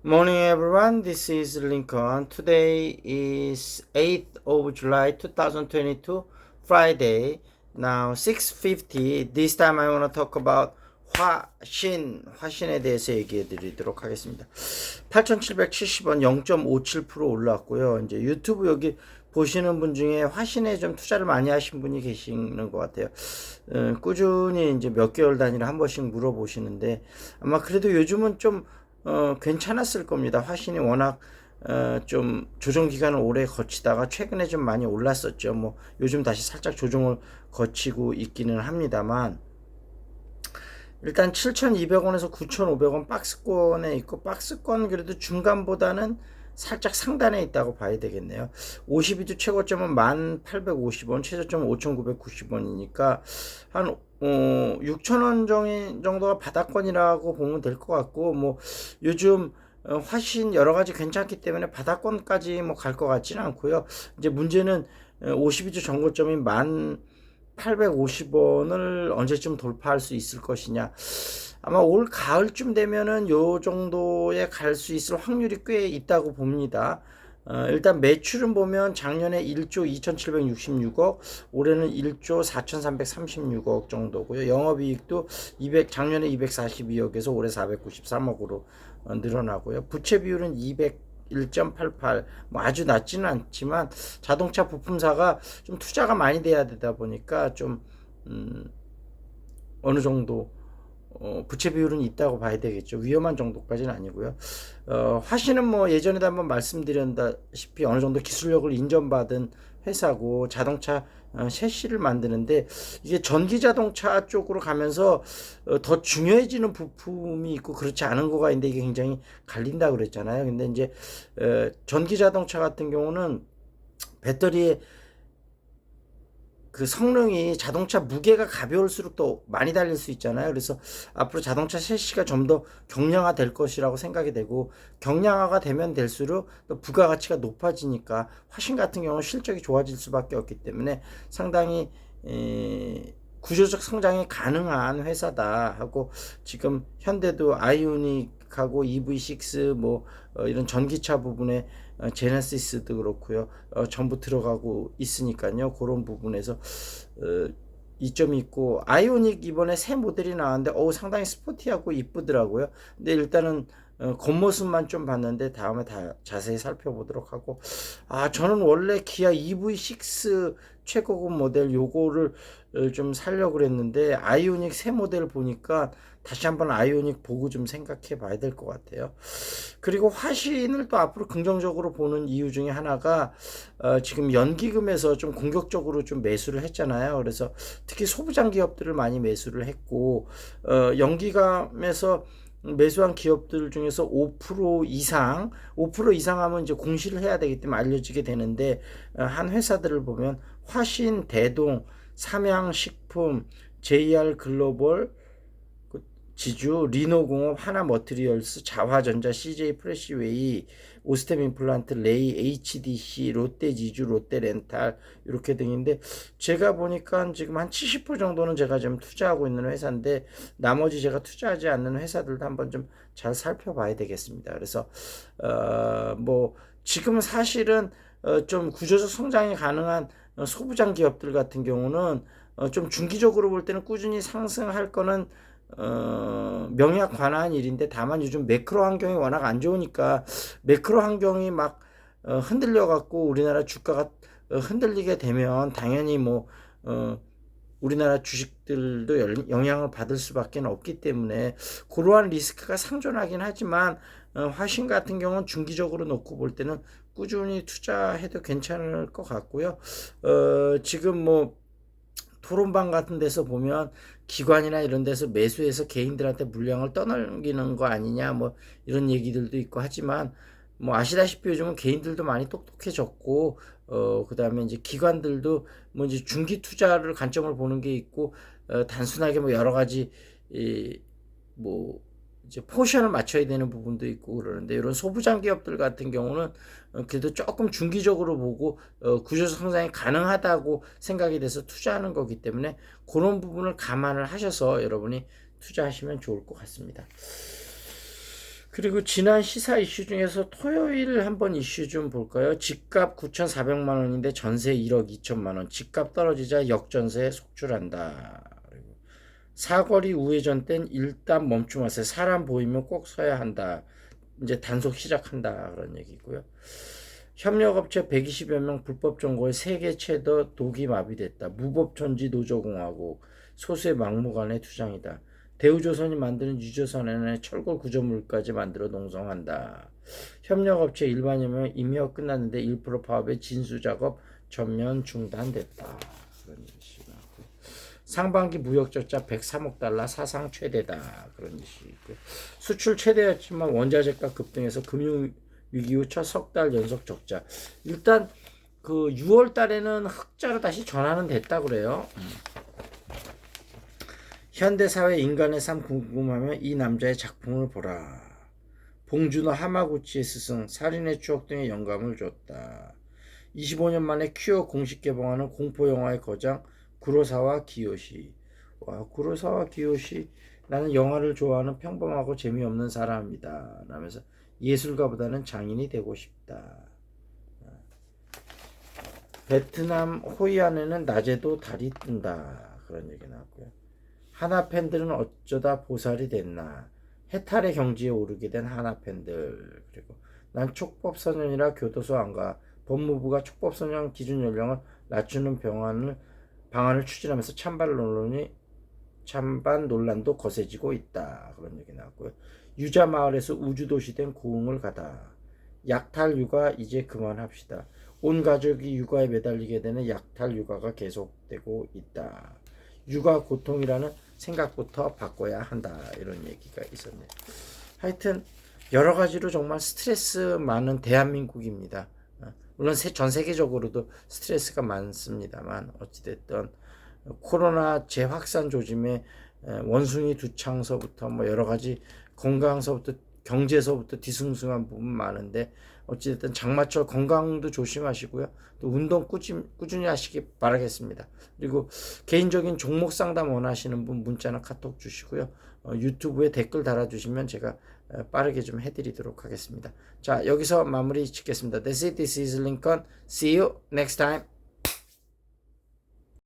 Morning everyone, this is Lincoln. Today is 8th of July 2022, Friday. Now 6:50. This time I want to talk about 화신에 대해서 얘기해 드리도록 하겠습니다. 8,770원 0.57% 올랐고요. 이제 유튜브 여기 보시는 분 중에 화신에 좀 투자를 많이 하신 분이 계시는 것 같아요. 꾸준히 이제 몇 개월 단위로 한 번씩 물어보시는데 아마 그래도 요즘은 좀 괜찮았을 겁니다. 화신이 워낙 좀 조정 기간을 오래 거치다가 최근에 좀 많이 올랐었죠. 뭐 요즘 다시 살짝 조정을 거치고 있기는 합니다만 일단 7,200원에서 9,500원 박스권에 있고 박스권 그래도 중간보다는 살짝 상단에 있다고 봐야 되겠네요. 52주 최고점은 1,850원, 최저점은 5,990원이니까 한 6,000원 정도가 바닥권이라고 보면 될 것 같고, 뭐 요즘 화신 여러 가지 괜찮기 때문에 바닥권까지 뭐 갈 것 같지는 않고요. 이제 문제는 52주 정고점인 1,850원을 언제쯤 돌파할 수 있을 것이냐. 아마 올 가을쯤 되면은 요 정도에 갈 수 있을 확률이 꽤 있다고 봅니다. 일단 매출은 보면 작년에 1조 2,766억, 올해는 1조 4,336억 정도고요. 영업이익도 작년에 242억에서 올해 493억으로 늘어나고요. 부채 비율은 1.88, 뭐 아주 낮지는 않지만 자동차 부품사가 좀 투자가 많이 돼야 되다 보니까 좀 어느 정도 부채 비율은 있다고 봐야 되겠죠. 위험한 정도까지는 아니고요. 화신은 뭐 예전에도 한번 말씀드렸다시피 어느 정도 기술력을 인정받은 회사고 자동차 셰시를 만드는데 이게 전기 자동차 쪽으로 가면서 더 중요해지는 부품이 있고 그렇지 않은 거가 있는데 이게 굉장히 갈린다 그랬잖아요. 근데 이제 전기 자동차 같은 경우는 배터리에 그 성능이 자동차 무게가 가벼울수록 더 많이 달릴 수 있잖아요. 그래서 앞으로 자동차 셰시가 좀 더 경량화 될 것이라고 생각이 되고 경량화가 되면 될수록 또 부가가치가 높아지니까 화신 같은 경우는 실적이 좋아질 수밖에 없기 때문에 상당히 구조적 성장이 가능한 회사다 하고 지금 현대도 아이오닉하고 EV6 뭐 이런 전기차 부분에 제네시스도 그렇고요. 전부 들어가고 있으니까요. 그런 부분에서 이점이 있고 아이오닉 이번에 새 모델이 나왔는데 상당히 스포티하고 이쁘더라고요. 근데 일단은 겉모습만 좀 봤는데 다음에 다 자세히 살펴보도록 하고 저는 원래 기아 EV6 최고급 모델 요거를 좀 살려고 그랬는데 아이오닉 새 모델 보니까 다시 한번 아이오닉 보고 좀 생각해 봐야 될 것 같아요. 그리고 화신을 또 앞으로 긍정적으로 보는 이유 중에 하나가 지금 연기금에서 좀 공격적으로 좀 매수를 했잖아요. 그래서 특히 소부장 기업들을 많이 매수를 했고 연기금에서 매수한 기업들 중에서 5% 이상, 5% 이상 하면 이제 공시를 해야 되기 때문에 알려지게 되는데, 한 회사들을 보면 화신, 대동, 삼양식품, JR 글로벌, 지주, 리노공업, 하나머티리얼스, 자화전자, CJ 프레시웨이, 오스템 임플란트, 레이, HDC, 롯데지주, 롯데렌탈 이렇게 등인데 제가 보니까 지금 한 70% 정도는 제가 지금 투자하고 있는 회사인데 나머지 제가 투자하지 않는 회사들도 한번 좀 잘 살펴봐야 되겠습니다. 그래서 뭐 지금 사실은 좀 구조적 성장이 가능한 소부장 기업들 같은 경우는 좀 중기적으로 볼 때는 꾸준히 상승할 거는 명약 관한 일인데 다만 요즘 매크로 환경이 워낙 안 좋으니까 매크로 환경이 막 흔들려 갖고 우리나라 주가가 흔들리게 되면 당연히 뭐 우리나라 주식들도 영향을 받을 수밖에 없기 때문에 그러한 리스크가 상존하긴 하지만 화신 같은 경우는 중기적으로 놓고 볼 때는 꾸준히 투자해도 괜찮을 것 같고요. 지금 뭐 토론방 같은 데서 보면 기관이나 이런 데서 매수해서 개인들한테 물량을 떠넘기는 거 아니냐 뭐 이런 얘기들도 있고 하지만 뭐 아시다시피 요즘은 개인들도 많이 똑똑해졌고 그다음에 이제 기관들도 뭐 이제 중기 투자를 관점을 보는 게 있고 단순하게 뭐 여러 가지 뭐 이제 포션을 맞춰야 되는 부분도 있고 그러는데 이런 소부장 기업들 같은 경우는 그래도 조금 중기적으로 보고 구조적 성장이 가능하다고 생각이 돼서 투자하는 거기 때문에 그런 부분을 감안을 하셔서 여러분이 투자하시면 좋을 것 같습니다. 그리고 지난 시사 이슈 중에서 토요일 한번 이슈 좀 볼까요? 집값 9,400만 원인데 전세 1억 2천만 원. 집값 떨어지자 역전세에 속출한다. 그리고 사거리 우회전 땐 일단 멈춤하세요. 사람 보이면 꼭 서야 한다. 이제 단속 시작한다. 그런 얘기고요. 협력업체 120여 명 불법 점거에 세계 최대 독이 마비됐다. 무법천지 노조공화국 소수의 막무가내 투쟁이다. 대우조선이 만드는 유조선에는 철골 구조물까지 만들어 농성한다. 협력업체 일반여 명 임의업 끝났는데 1% 파업에 진수작업 전면 중단됐다. 그런 얘기 나왔고 상반기 무역적자 103억 달러 사상 최대다. 그런 얘기 있고 수출 최대였지만 원자재가 급등해서 금융위기 후 첫 석 달 연속 적자. 일단 그 6월 달에는 흑자로 다시 전환은 됐다 그래요. 현대사회 인간의 삶 궁금하면 이 남자의 작품을 보라. 봉준호 하마구치의 스승, 살인의 추억 등의 영감을 줬다. 25년 만에 퀴어 공식 개봉하는 공포영화의 거장 구로사와 기요시. 와, 구로사와 기요시, 나는 영화를 좋아하는 평범하고 재미없는 사람이다 라면서 예술가보다는 장인이 되고 싶다. 베트남 호이안에는 낮에도 달이 뜬다. 그런 얘기 나왔고요. 하나 팬들은 어쩌다 보살이 됐나. 해탈의 경지에 오르게 된 하나 팬들. 그리고 난 촉법소년이라 교도소 안 가. 법무부가 촉법소년 기준 연령을 낮추는 방안을 추진하면서 찬반 논란도 거세지고 있다. 그런 얘기 나왔고요. 유자 마을에서 우주도시 된 고흥을 가다. 약탈 육아 이제 그만합시다. 온 가족이 육아에 매달리게 되는 약탈 육아가 계속되고 있다. 육아 고통이라는 생각부터 바꿔야 한다. 이런 얘기가 있었네요. 하여튼 여러 가지로 정말 스트레스 많은 대한민국입니다. 물론 전 세계적으로도 스트레스가 많습니다만 어찌됐든 코로나 재확산 조짐에 원숭이 두창서부터 뭐 여러 가지 건강서부터 경제서부터 뒤숭숭한 부분 많은데 어찌됐든 장마철 건강도 조심하시고요. 또 운동 꾸준히 하시기 바라겠습니다. 그리고 개인적인 종목 상담 원하시는 분 문자나 카톡 주시고요. 유튜브에 댓글 달아주시면 제가 빠르게 좀 해드리도록 하겠습니다. 자, 여기서 마무리 짓겠습니다. This is Lincoln. See you next time.